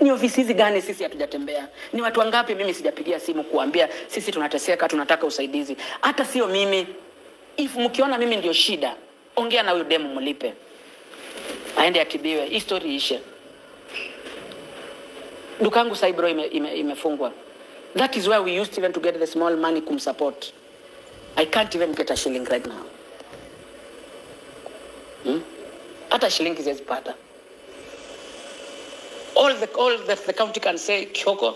Ni ofisi hizi gani sisi hatujatembea? Ni watu wangapi mimi sijapigia simu kuambia sisi tunateseka, tunataka usaidizi? Hata sio mimi. If mkiona mimi ndio shida, ongea na huyo demu mlipe. Aende atibiwe, history ishe. Dukangu Saibro imefungwa. That is where we used even to get the small money kumsupport. I can't even get a shilling right now. Hata shilingi siwezi pata. All the county can say, Kioko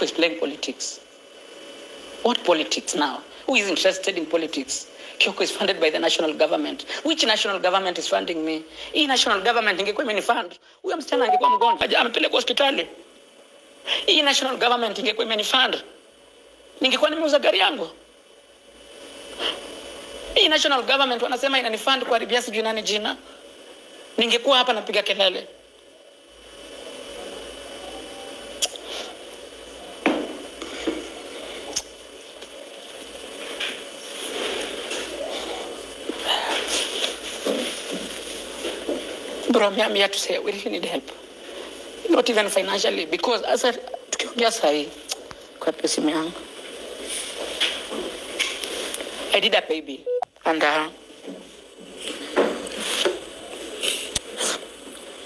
is playing politics. What politics now? Who is interested in politics? Kioko is funded by the national government. Which national government is funding me? Hii national government ingekuwa imenifund, huyo msichana angekuwa mgonjwa, amepelekwa hospitali. Hii national government ingekuwa imenifund, ningekuwa nimeuza gari yangu. Hii national government wanasema inanifund kwa haribia sijui nani jina, ningekuwa hapa napiga kelele. Bro, I'm here to say we really need help. Not even financially, because as I tukiongea sahi kwa pesa yangu, I did a pay bill and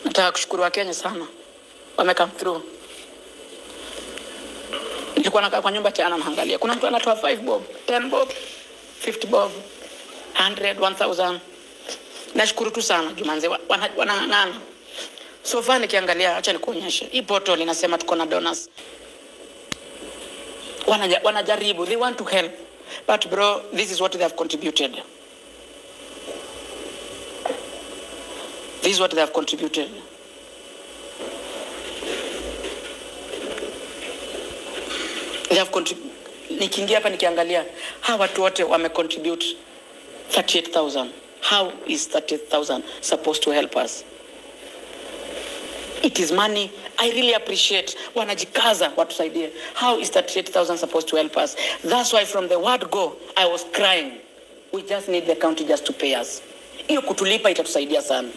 nataka kushukuru Wakenya sana, wame come through. Nilikuwa nakaa kwa nyumba chana naangalia, kuna mtu anatoa 5 bob, 10 bob, 50 bob, 100, 1000. Nashukuru tu sana Jumanze, wanang'ang'ana. So far nikiangalia, acha nikuonyeshe. Hii portal inasema tuko na donors. Wanajaribu, they want to help. But bro, this is what they have contributed. This is what they have contributed. They have nikiingia hapa nikiangalia, hawa watu wote wame contribute 38,000. How is 38,000 supposed to help us? It is money. I really appreciate wanajikaza watusaidie. How is 38,000 supposed to help us? That's why from the word go, I was crying. We just need the county just to pay us. Hiyo kutulipa itatusaidia sana.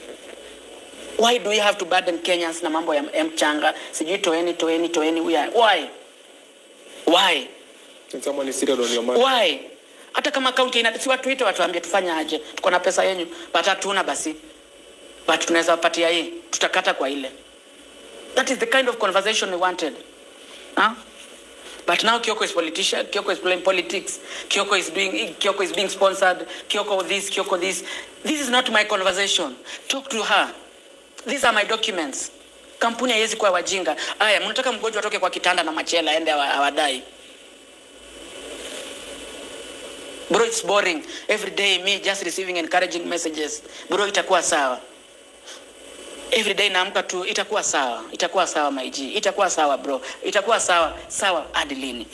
Why do we have to burden Kenyans na mambo ya mchanga? Sijui toeni. Why? Can someone is serious on your mind? Why? Hata kama county inatisiwa Twitter watuambie tufanya aje. Tuko na pesa yenu, but hatuna basi. But tunaweza patia hii, tutakata kwa ile. That is the kind of conversation we wanted. Huh? But now Kioko is politician, Kioko is playing politics, Kioko is being sponsored, Kioko this, Kioko this. This is not my conversation. Talk to her. These are my documents. Kampuni haiwezi kuwa wajinga. Aya, mnataka mgonjwa atoke kwa kitanda na machela aende awadai. Bro, it's boring. Every day me just receiving encouraging messages. Bro, itakuwa sawa. Every day naamka tu, itakuwa sawa. Itakuwa sawa my G. Itakuwa sawa bro. Itakuwa sawa. Sawa hadi lini?